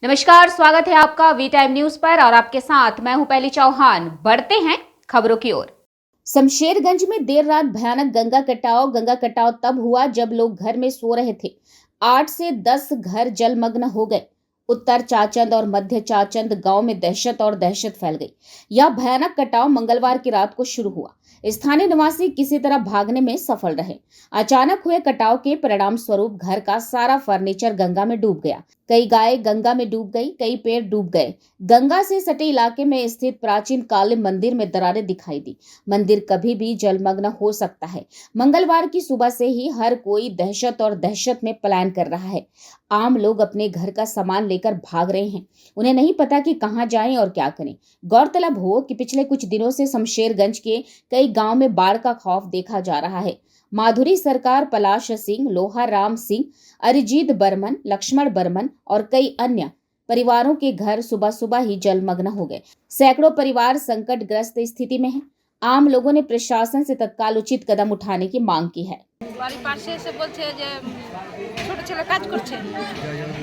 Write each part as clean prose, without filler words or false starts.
नमस्कार, स्वागत है आपका वी टाइम न्यूज पर और आपके साथ मैं हूं पहली चौहान। बढ़ते हैं खबरों की ओर। शमशेरगंज में देर रात भयानक गंगा कटाव तब हुआ जब लोग घर में सो रहे थे। 8 से 10 घर जलमग्न हो गए। उत्तर चाचंद और मध्य चाचंद गांव में दहशत फैल गई। यह भयानक कटाव मंगलवार की रात को शुरू हुआ। स्थानीय निवासी किसी तरह भागने में सफल रहे। अचानक हुए कटाव के परिणाम स्वरूप घर का सारा फर्नीचर गंगा में डूब गया। कई गाय गंगा में डूब गई, कई पेड़ डूब गए। गंगा से सटे इलाके में स्थित प्राचीन काली मंदिर में दरारें दिखाई दी। मंदिर कभी भी जलमग्न हो सकता है। मंगलवार की सुबह से ही हर कोई दहशत में पलायन कर रहा है। आम लोग अपने घर का सामान लेकर भाग रहे हैं। उन्हें नहीं पता कि कहां जाएं और क्या करें। गौरतलब हो कि पिछले कुछ दिनों से शमशेरगंज के कई गांव में बाढ़ का खौफ देखा जा रहा है। माधुरी सरकार, पलाश सिंह, लोहा राम सिंह, अरिजीत बर्मन, लक्ष्मण बर्मन और कई अन्य परिवारों के घर सुबह सुबह ही जलमग्न हो गए। सैकड़ों परिवार संकटग्रस्त स्थिति में हैं। आम लोगों ने प्रशासन से तत्काल उचित कदम उठाने की मांग की है। বাড়ির পাশে এসে বলছে যে ছোট ছেলে কাজ করছে,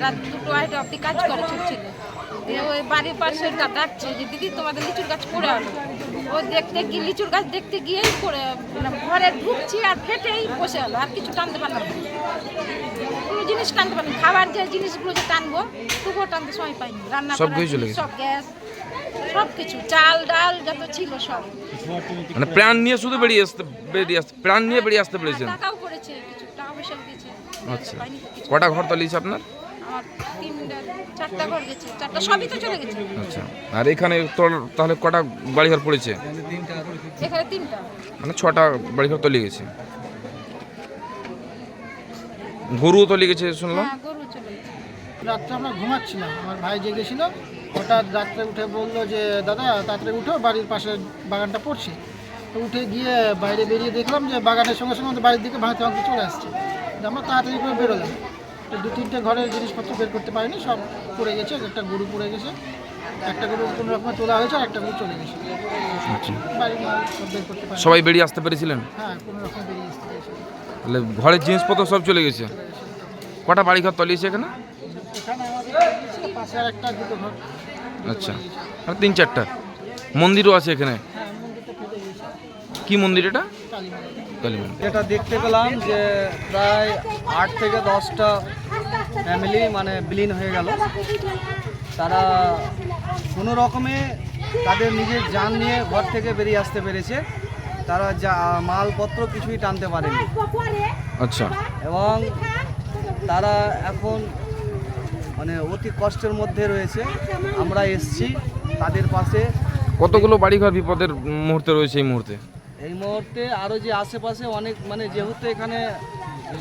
রাত 2-2 অবধি কাজ করে ছোট ছেলে। দিয়ে ওই বাড়ির পাশে ডাকছে যে দিদি তোমাদের লিচুর গাছ পড়ে আলো। ও দেখতে গিয়ে লিচুর গাছ দেখতে গিয়েই পড়ে ঘরে ঢুকছি আর ফেটেই বসে গেলো, আর কিছু টানতে পারলাম না। কোনো জিনিস টানতে পারলাম, খাবার যে জিনিসগুলো যে টানবো তবুও টানতে সময় পাইনি। রান্না করা সব গ্যাস সব কিছু চাল ডাল যত ছিল সব মানে প্রাণ নিয়ে শুধু বেরিয়ে আসতে পেরেছেন। টাকাও করেছে, কিছু টাকা পয়সা দিয়েছে। আচ্ছা, কটা ঘর তলিয়েছে আপনার? আমার 3-4টা ঘর গেছে, 4টা সবই তো চলে গেছে। আচ্ছা, আর এখানে তাহলে কটা বাড়িঘর পড়েছে? এখানে 3টা, মানে 6টা বাড়িঘর তলিয়ে গেছে। গরুও তলিয়ে গেছে শুনলাম। হ্যাঁ গরু চলে গেছে। রাত্রে আমরা ঘুমাচ্ছিলাম, আমার ভাই জেগেছিল। হঠাৎ রাত্রে উঠে বললো যে দাদা তাড়াতাড়ি উঠো, বাড়ির পাশে বাগানটা পড়ছে। তো উঠে গিয়ে বাইরে বেরিয়ে দেখলাম যে বাগানের সঙ্গে সঙ্গে আমাদের বাড়ির দিকে ভাঙতে চলে আসছে। আমরা তাড়াতাড়ি করে বেরোলাম। তো 2-3টে ঘরের জিনিসপত্র বের করতে পারিনি, সব পড়ে গেছে। একটা গরু পড়ে গেছে, একটা গরু কোনো রকমে তোলা হয়েছে, আর একটা গরু চলে গেছে। আচ্ছা, বাড়ির মাল সব বের করতে পারি। সবাই বেরিয়ে আসতে পেরেছিলেন? হ্যাঁ, কোনো রকম বেরিয়ে আসতে পেরেছি। তাহলে ঘরের জিনিসপত্র সব চলে গেছে। কটা বাড়িঘর তলিয়েছে এখানে? এখানে আমাদের পাশে আর একটা 2টো ঘর। আচ্ছা, আর 3-4টা মন্দিরও আছে এখানে। হ্যাঁ, মন্দিরটা ফেটে গেছে। কি মন্দির এটা? কালী মন্দির। কালী মন্দির। যেটা দেখতে পেলাম যে প্রায় 8 থেকে 10টা ফ্যামিলি মানে বিলীন হয়ে গেল। তারা কোনো রকমে তাদের নিজের যান নিয়ে ঘর থেকে বেরিয়ে আসতে পেরেছে। তারা যা মালপত্র কিছুই টানতে পারেনি। আচ্ছা, এবং তারা এখন মানে অতি কষ্টের মধ্যে রয়েছে। আমরা এসছি তাদের পাশে। কতগুলো বাড়িঘর বিপদের মুহূর্তে রয়েছে এই মুহূর্তে? এই মুহূর্তে আরও যে আশেপাশে অনেক মানে যেহেতু এখানে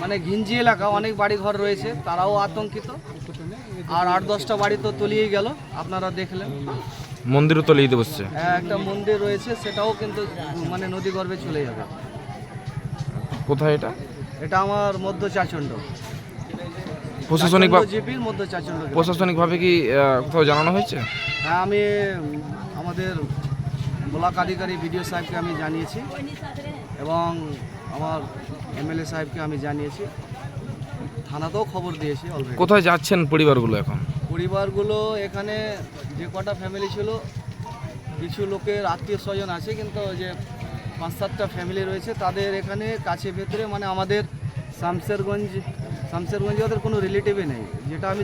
মানে ঘিঞ্জি এলাকা, অনেক বাড়ি ঘর রয়েছে, তারাও আতঙ্কিত। আর 8-10টা বাড়ি তো তলিয়েই গেল, আপনারা দেখলেন। মন্দিরও তলিয়ে দিতে বসছে। একটা মন্দির রয়েছে, সেটাও কিন্তু মানে নদী গর্ভে চলে যাবে। কোথায় এটা? এটা আমার মধ্য চাচণ্ড, প্রশাসনিকভাবে জিপির মধ্য চাচণ্ড। প্রশাসনিকভাবে কি কোথাও জানানো হয়েছে? হ্যাঁ, আমি আমাদের ব্লক আধিকারিক বিডিও সাহেবকে আমি জানিয়েছি এবং আমার এমএলএ সাহেবকে আমি জানিয়েছি। থানাতেও খবর দিয়েছি অলরেডি। কোথায় যাচ্ছেন পরিবারগুলো এখন? পরিবারগুলো এখানে যে কটা ফ্যামিলি ছিল, কিছু লোকের আত্মীয় স্বজন আছে, কিন্তু যে 5-7টা ফ্যামিলি রয়েছে তাদের এখানে কাছে ভেতরে মানে আমাদের শামশেরগঞ্জে ওদের কোনো রিলেটিভই নেই। যেটা আমি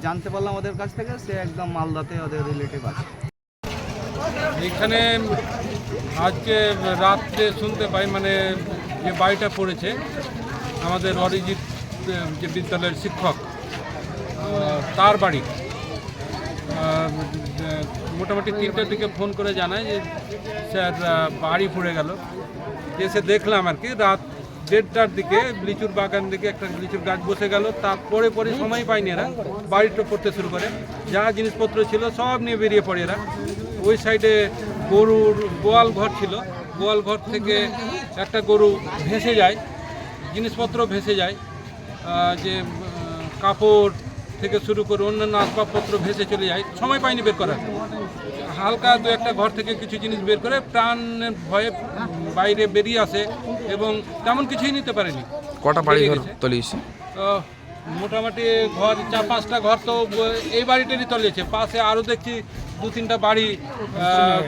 জানতে পারলাম ওদের কাছ থেকে, সে একদম মালদাতে ওদের রিলেটিভ আছে। এখানে আজকে রাত্রে শুনতে পাই মানে যে বাড়িটা পড়েছে আমাদের অরিজিৎ যে বিদ্যালয়ের শিক্ষক, তার বাড়ি। মোটামুটি 3টার দিকে ফোন করে জানায় যে স্যার বাড়ি পড়ে গেল। এসে দেখলাম আর কি রাত 1:30টার দিকে লিচুর বাগান দিকে একটা লিচুর গাছ বসে গেল। তারপরে সময় পায়নি এরা, বাড়িটা পড়তে শুরু করে। যা জিনিসপত্র ছিল সব নিয়ে বেরিয়ে পড়ে এরা। ওই সাইডে গরুর গোয়াল ঘর ছিল, গোয়াল ঘর থেকে একটা গরু ভেসে যায়, জিনিসপত্র ভেসে যায়, যে কাপড় থেকে শুরু করে অন্যান্য আসবাবপত্র ভেসে চলে যায়। সময় পায়নি বের করার। হালকা 2-1টা ঘর থেকে কিছু জিনিস বের করে প্রাণের ভয়ে বাইরে বেরিয়ে আসে এবং তেমন কিছুই নিতে পারেনি। কটা বাড়িঘর তলিয়েছে? মোটামুটি ঘর 4-5টা ঘর তো এই বাড়িটারই তলিয়েছে, পাশে আরও দেখছি 2-3টা বাড়ি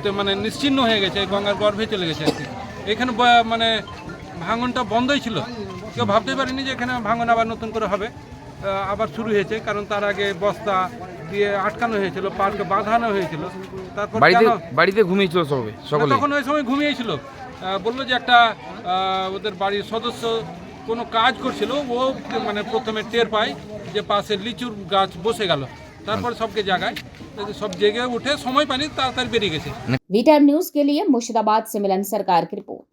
তো মানে নিশ্চিহ্ন হয়ে গেছে, গঙ্গার গর্ভে চলে গেছে আর কি। এখানে মানে ভাঙনটা বন্ধই ছিল, কেউ ভাবতেই পারেনি যে এখানে ভাঙন আবার নতুন করে হবে, আবার শুরু হয়েছে। কারণ তার আগে বস্তা দিয়ে আটকানো হয়েছিল, পার্কে বাঁধানো হয়েছিল। তারপর বাড়িতে ঘুমিয়েছিল সবে সকলে? তখন ওই সময় ঘুমিয়েছিল। বললো যে একটা ওদের বাড়ির সদস্য কোনো কাজ করছিল, ও মানে প্রথমে টের পায় যে পাশে লিচুর গাছ বসে গেল, তারপর সবকে জাগায়, সব জেগে উঠে সময় পানি তাড়াতাড়ি বেরিয়ে গেছে। वी टाइम न्यूज के लिए मुर्शिदाबाद से मिलन सरकार की रिपोर्ट।